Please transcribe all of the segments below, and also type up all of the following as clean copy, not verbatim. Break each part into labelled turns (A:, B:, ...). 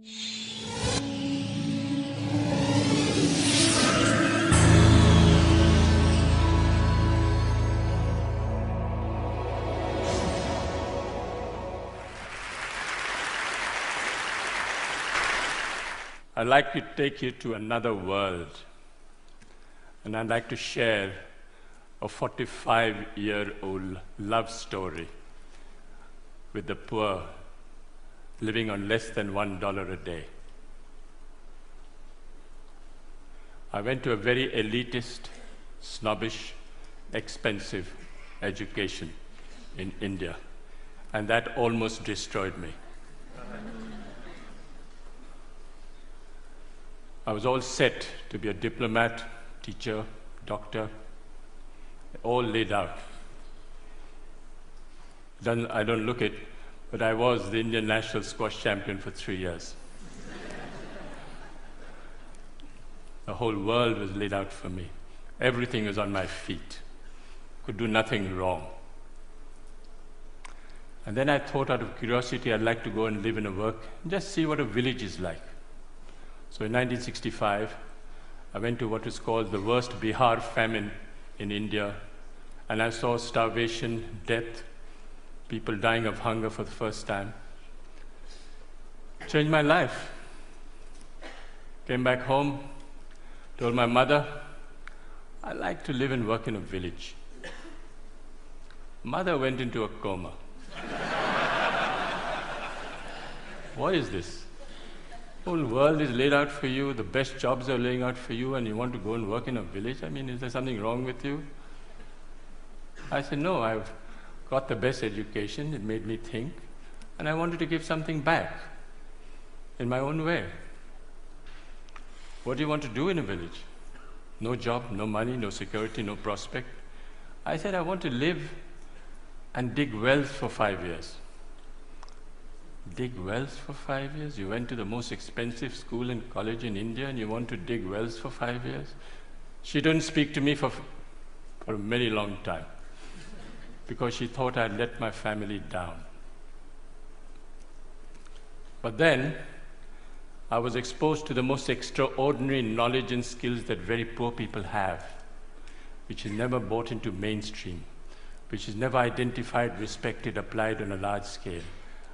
A: I'd like to take you to another world, and I'd like to share a 45-year-old love story with the poor living on less than $1 a day. I went to a very elitist, snobbish, expensive education in India, and that almost destroyed me. I was all set to be a diplomat, teacher, doctor, all laid out. I don't look it, but I was the Indian national squash champion for 3 years. The whole world was laid out for me. Everything was on my feet. Could do nothing wrong. And then I thought, out of curiosity, I'd like to go and live and work, and just see what a village is like. So in 1965, I went to what is called the worst Bihar famine in India, and I saw starvation, death, people dying of hunger for the first time. Changed my life. Came back home, told my mother, I like to live and work in a village. Mother went into a coma. What is this? The whole world is laid out for you, the best jobs are laying out for you, and you want to go and work in a village? I mean, is there something wrong with you? I said, no, I've got the best education, it made me think, and I wanted to give something back in my own way. What do you want to do in a village? No job, no money, no security, no prospect. I said, I want to live and dig wells for 5 years. Dig wells for 5 years? You went to the most expensive school and college in India and you want to dig wells for 5 years? She didn't speak to me for a very long time because she thought I'd let my family down. But then I was exposed to the most extraordinary knowledge and skills that very poor people have, which is never brought into mainstream, which is never identified, respected, applied on a large scale.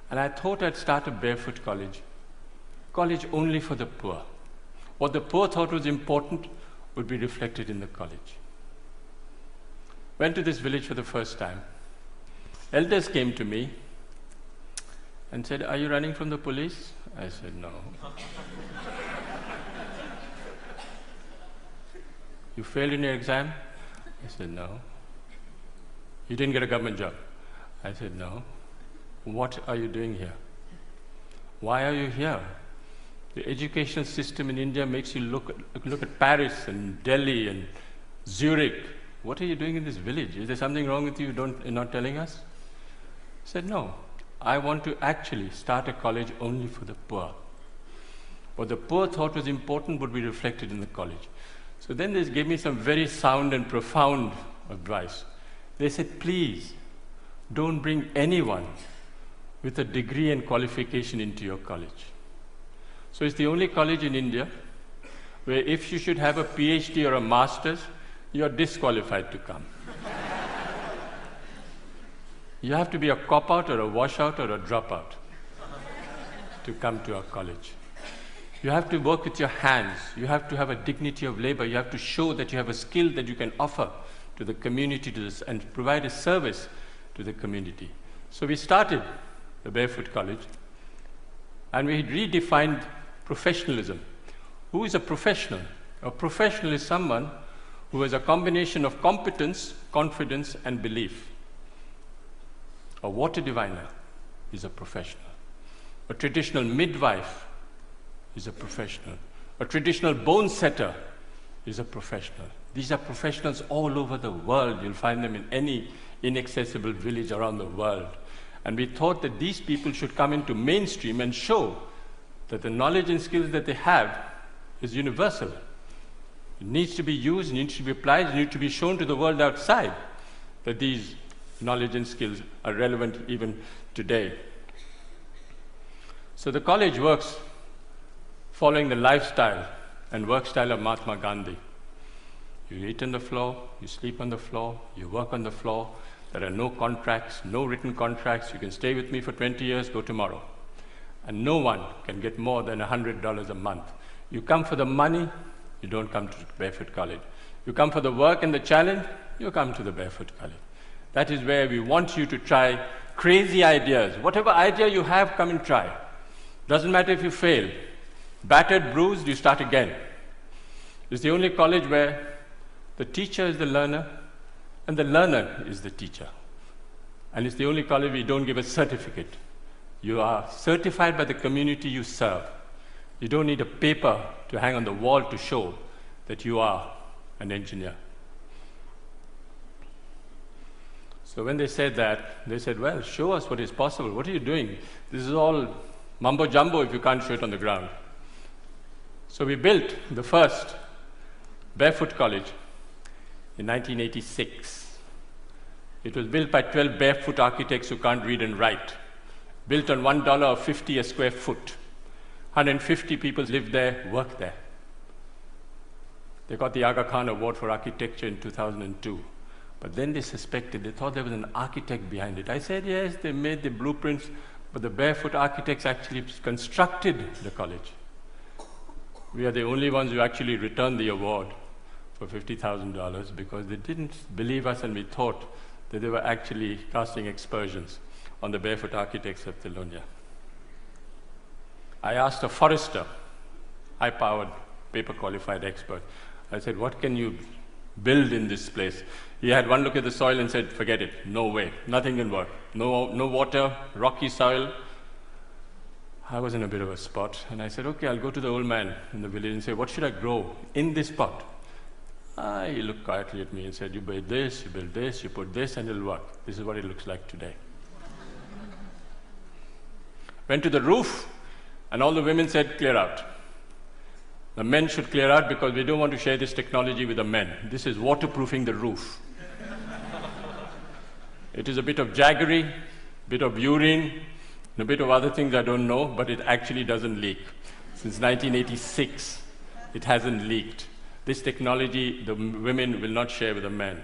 A: And I thought I'd start a Barefoot College, college only for the poor. What the poor thought was important would be reflected in the college. Went to this village for the first time. Elders came to me and said, are you running from the police? I said, no. You failed in your exam? I said, no. You didn't get a government job? I said, no. What are you doing here? Why are you here? The educational system in India makes you look at Paris and Delhi and Zurich. What are you doing in this village? Is there something wrong with you you're not telling us? I said, no. I want to actually start a college only for the poor. What the poor thought was important would be reflected in the college. So then they gave me some very sound and profound advice. They said, please, don't bring anyone with a degree and qualification into your college. So it's the only college in India where if you should have a PhD or a master's, you're disqualified to come. You have to be a cop-out or a washout or a dropout to come to our college. You have to work with your hands. You have to have a dignity of labor. You have to show that you have a skill that you can offer to the community and provide a service to the community. So we started the Barefoot College, and we redefined professionalism. Who is a professional? A professional is someone who has a combination of competence, confidence, and belief. A water diviner is a professional. A traditional midwife is a professional. A traditional bone setter is a professional. These are professionals all over the world. You'll find them in any inaccessible village around the world. And we thought that these people should come into mainstream and show that the knowledge and skills that they have is universal. It needs to be used, it needs to be applied, it needs to be shown to the world outside that these knowledge and skills are relevant even today. So the college works following the lifestyle and work style of Mahatma Gandhi. You eat on the floor, you sleep on the floor, you work on the floor. There are no contracts, no written contracts. You can stay with me for 20 years, go tomorrow. And no one can get more than $100 a month. You come for the money, you don't come to Barefoot College. You come for the work and the challenge, you come to the Barefoot College. That is where we want you to try crazy ideas. Whatever idea you have, come and try. Doesn't matter if you fail. Battered, bruised, you start again. It's the only college where the teacher is the learner and the learner is the teacher. And it's the only college where you don't give a certificate. You are certified by the community you serve. You don't need a paper to hang on the wall to show that you are an engineer. So when they said that, they said, well, show us what is possible. What are you doing? This is all mumbo jumbo if you can't show it on the ground. So we built the first Barefoot College in 1986. It was built by 12 barefoot architects who can't read and write. Built on $1.50 a square foot. 150 people lived there, worked there. They got the Aga Khan Award for Architecture in 2002. But then they suspected, they thought there was an architect behind it. I said, yes, they made the blueprints, but the barefoot architects actually constructed the college. We are the only ones who actually returned the award for $50,000 because they didn't believe us and we thought that they were actually casting aspersions on the barefoot architects of Telonia. I asked a forester, high-powered, paper-qualified expert. I said, what can you build in this place? He had one look at the soil and said, forget it, no way, nothing can work. No water, rocky soil. I was in a bit of a spot, and I said, okay, I'll go to the old man in the village and say, what should I grow in this pot? He looked quietly at me and said, you build this, you put this, and it'll work. This is what it looks like today. Went to the roof, and all the women said, clear out. The men should clear out because we don't want to share this technology with the men. This is waterproofing the roof. It is a bit of jaggery, a bit of urine, and a bit of other things I don't know, but it actually doesn't leak. Since 1986, it hasn't leaked. This technology, the women will not share with the men.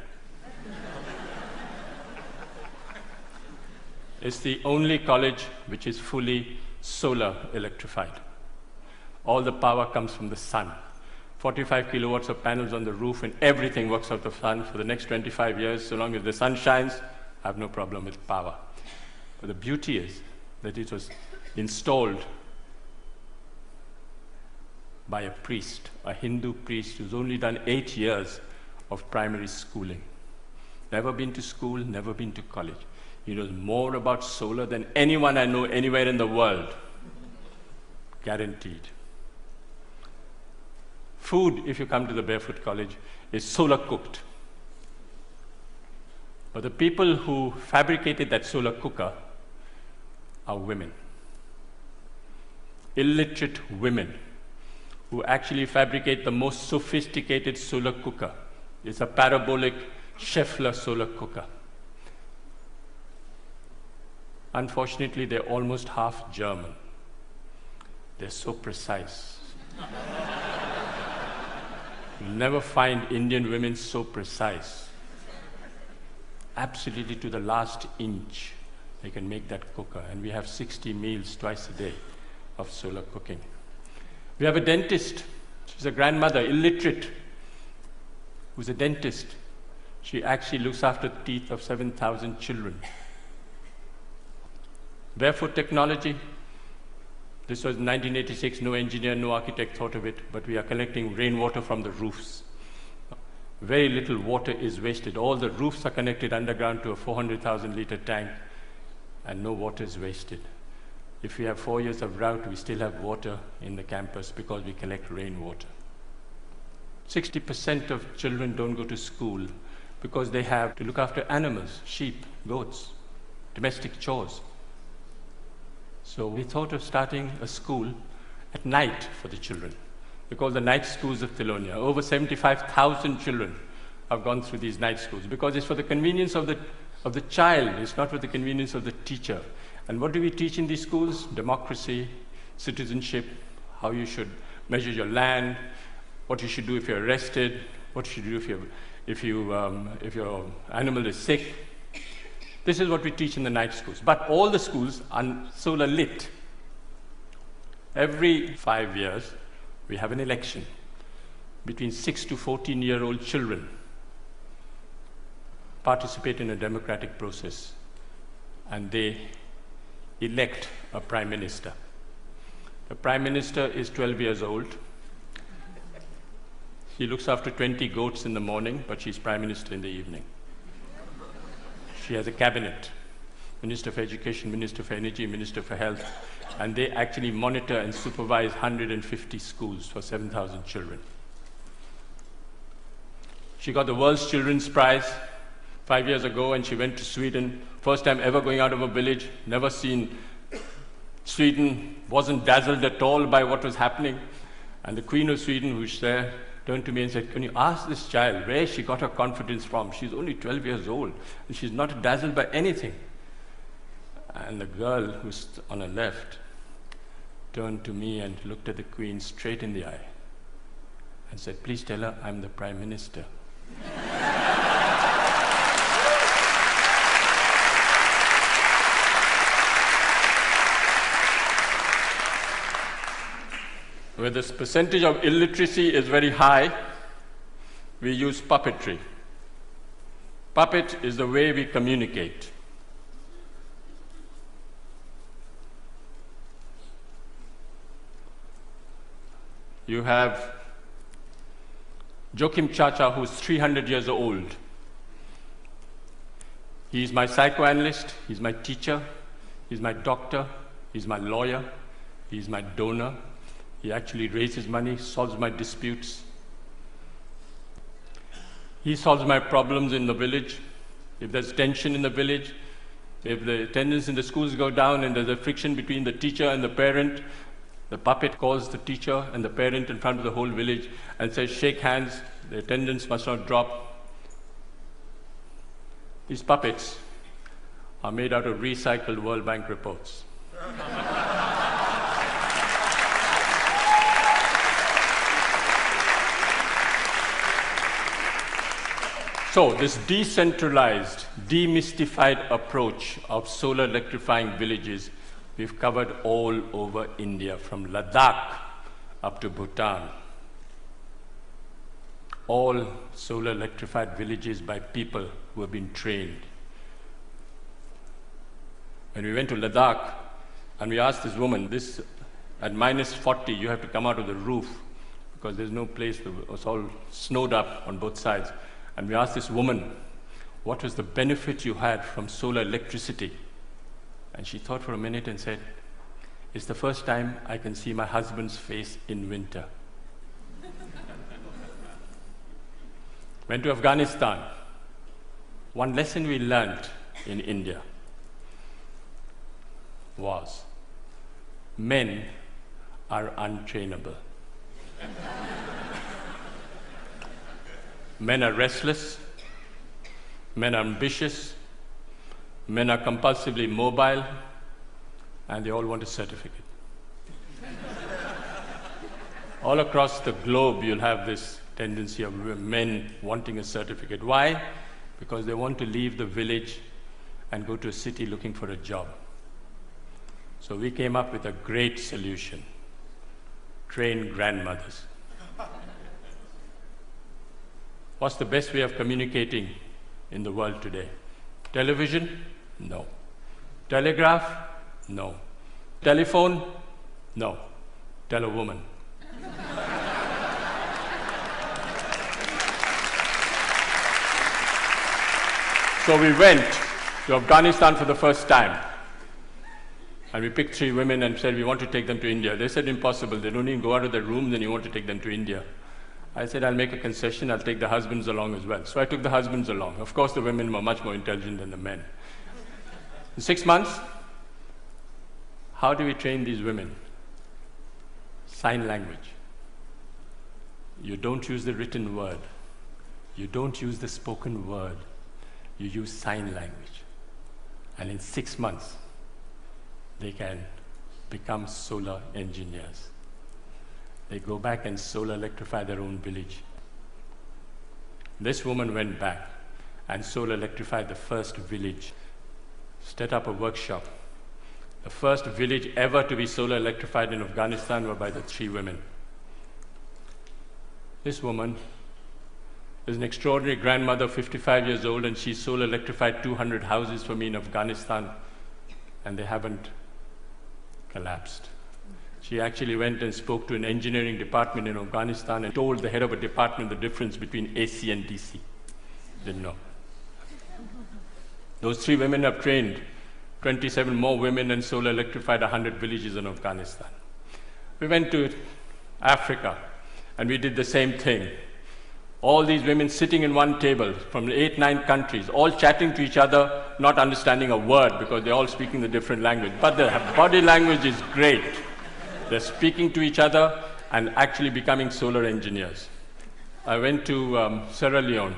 A: It's the only college which is fully solar electrified. All the power comes from the sun. 45 kilowatts of panels on the roof, and everything works out of the sun for the next 25 years. So long as the sun shines, I have no problem with power. But the beauty is that it was installed by a priest, a Hindu priest who's only done 8 years of primary schooling. Never been to school, never been to college. He knows more about solar than anyone I know anywhere in the world. Guaranteed. Food, if you come to the Barefoot College, is solar cooked. But the people who fabricated that solar cooker are women. Illiterate women who actually fabricate the most sophisticated solar cooker. It's a parabolic Scheffler solar cooker. Unfortunately, they're almost half German. They're so precise. You'll never find Indian women so precise. Absolutely to the last inch, they can make that cooker. And we have 60 meals twice a day of solar cooking. We have a dentist. She's a grandmother, illiterate, who's a dentist. She actually looks after the teeth of 7,000 children. Barefoot technology. This was 1986, no engineer, no architect thought of it, but we are collecting rainwater from the roofs. Very little water is wasted. All the roofs are connected underground to a 400,000 liter tank, and no water is wasted. If we have 4 years of drought, we still have water in the campus because we collect rainwater. 60% of children don't go to school because they have to look after animals, sheep, goats, domestic chores. So we thought of starting a school at night for the children. We call the night schools of Telonia. Over 75,000 children have gone through these night schools because it's for the convenience of the child. It's not for the convenience of the teacher. And what do we teach in these schools? Democracy, citizenship, how you should measure your land, what you should do if you're arrested, what you should do if your animal is sick. This is what we teach in the night schools. But all the schools are solar lit. Every 5 years, we have an election between 6 to 14-year-old children participate in a democratic process, and they elect a prime minister. The prime minister is 12 years old. She looks after 20 goats in the morning, but she's prime minister in the evening. She has a cabinet, Minister for Education, Minister for Energy, Minister for Health, and they actually monitor and supervise 150 schools for 7,000 children. She got the World's Children's Prize 5 years ago, and she went to Sweden. First time ever going out of a village, never seen Sweden, wasn't dazzled at all by what was happening. And the Queen of Sweden, who's there, turned to me and said, "Can you ask this child where she got her confidence from? She's only 12 years old, and she's not dazzled by anything." And the girl who's on her left turned to me and looked at the Queen straight in the eye and said, "Please tell her I'm the Prime Minister." Where this percentage of illiteracy is very high, we use puppetry. Puppet is the way we communicate. You have Joachim Chacha, who's 300 years old. He's my psychoanalyst, he's my teacher, he's my doctor, he's my lawyer, he's my donor. He actually raises money, solves my disputes. He solves my problems in the village. If there's tension in the village, if the attendance in the schools go down and there's a friction between the teacher and the parent, the puppet calls the teacher and the parent in front of the whole village and says, "Shake hands, the attendance must not drop." These puppets are made out of recycled World Bank reports. So this decentralized, demystified approach of solar electrifying villages, we've covered all over India, from Ladakh up to Bhutan. All solar electrified villages by people who have been trained. When we went to Ladakh and we asked this woman, at minus 40, you have to come out of the roof because there's no place, it's all snowed up on both sides. And we asked this woman, what was the benefit you had from solar electricity? And she thought for a minute and said, "It's the first time I can see my husband's face in winter." Went to Afghanistan. One lesson we learned in India was men are untrainable. Men are restless, men are ambitious, men are compulsively mobile, and they all want a certificate. All across the globe, you'll have this tendency of men wanting a certificate. Why? Because they want to leave the village and go to a city looking for a job. So we came up with a great solution: train grandmothers. What's the best way of communicating in the world today? Television? No. Telegraph? No. Telephone? No. Tell a woman. So we went to Afghanistan for the first time. And we picked 3 women and said, we want to take them to India. They said, impossible. They don't even go out of their room, then you want to take them to India. I said, I'll make a concession, I'll take the husbands along as well. So I took the husbands along. Of course, the women were much more intelligent than the men. In 6 months, how do we train these women? Sign language. You don't use the written word. You don't use the spoken word. You use sign language. And in 6 months, they can become solar engineers. They go back and solar electrify their own village. This woman went back and solar electrified the first village, set up a workshop. The first village ever to be solar electrified in Afghanistan were by the 3 women. This woman is an extraordinary grandmother, 55 years old, and she solar electrified 200 houses for me in Afghanistan, and they haven't collapsed. She actually went and spoke to an engineering department in Afghanistan and told the head of a department the difference between AC and DC. Didn't know. Those 3 women have trained 27 more women and solar electrified 100 villages in Afghanistan. We went to Africa and we did the same thing. All these women sitting in one table from 8, 9 countries, all chatting to each other, not understanding a word because they're all speaking the different language. But their body language is great. They're speaking to each other and actually becoming solar engineers. I went to Sierra Leone,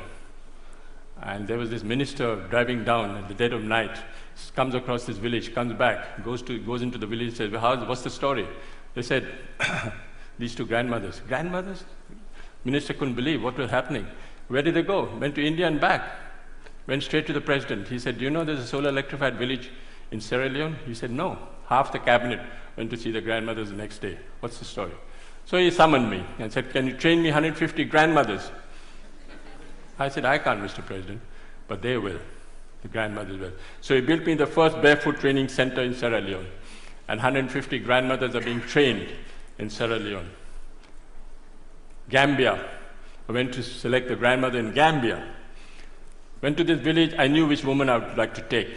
A: and there was this minister driving down at the dead of night, comes across this village, comes back, goes into the village, says, well, what's the story? They said, these 2 grandmothers. Grandmothers? Minister couldn't believe what was happening. Where did they go? Went to India and back. Went straight to the president. He said, do you know there's a solar electrified village in Sierra Leone? He said, no. Half the cabinet went to see the grandmothers the next day. What's the story? So he summoned me and said, can you train me 150 grandmothers? I said, I can't, Mr. President, but they will. The grandmothers will. So he built me the first barefoot training center in Sierra Leone, and 150 grandmothers are being trained in Sierra Leone. Gambia. I went to select the grandmother in Gambia. Went to this village, I knew which woman I would like to take.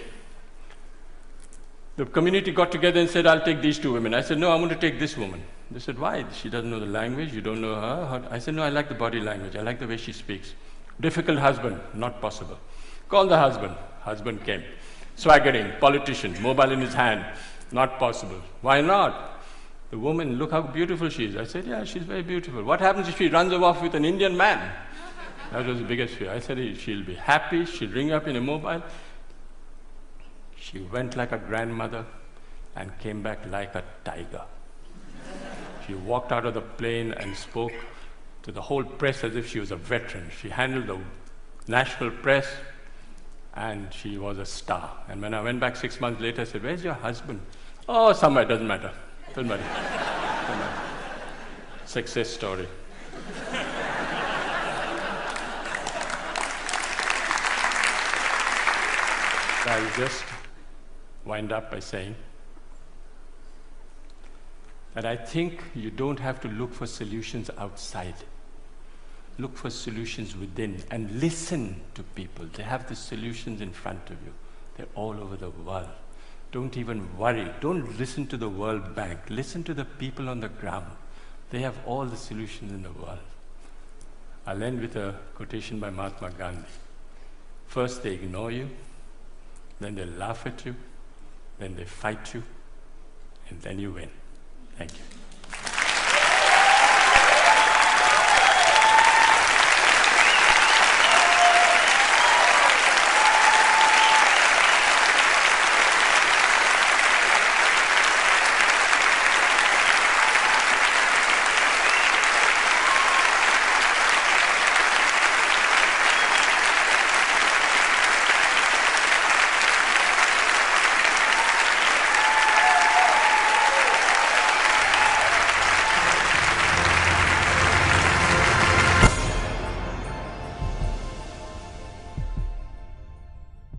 A: The community got together and said, I'll take these 2 women. I said, no, I want to take this woman. They said, why? She doesn't know the language, you don't know her. I said, no, I like the body language, I like the way she speaks. Difficult husband, not possible. Call the husband. Husband came. Swaggering, politician, mobile in his hand, not possible. Why not? The woman, look how beautiful she is. I said, yeah, she's very beautiful. What happens if she runs off with an Indian man? That was the biggest fear. I said, she'll be happy, she'll ring up in a mobile. She went like a grandmother and came back like a tiger. She walked out of the plane and spoke to the whole press as if she was a veteran. She handled the national press, and she was a star. And when I went back 6 months later, I said, where's your husband? Oh, somewhere, doesn't matter. Doesn't matter. Doesn't matter. Success story. I'll just wind up by saying that I think you don't have to look for solutions outside. Look for solutions within and listen to people. They have the solutions in front of you. They're all over the world. Don't even worry. Don't listen to the World Bank. Listen to the people on the ground. They have all the solutions in the world. I'll end with a quotation by Mahatma Gandhi. First they ignore you, then they laugh at you, then they fight you, and then you win. Thank you.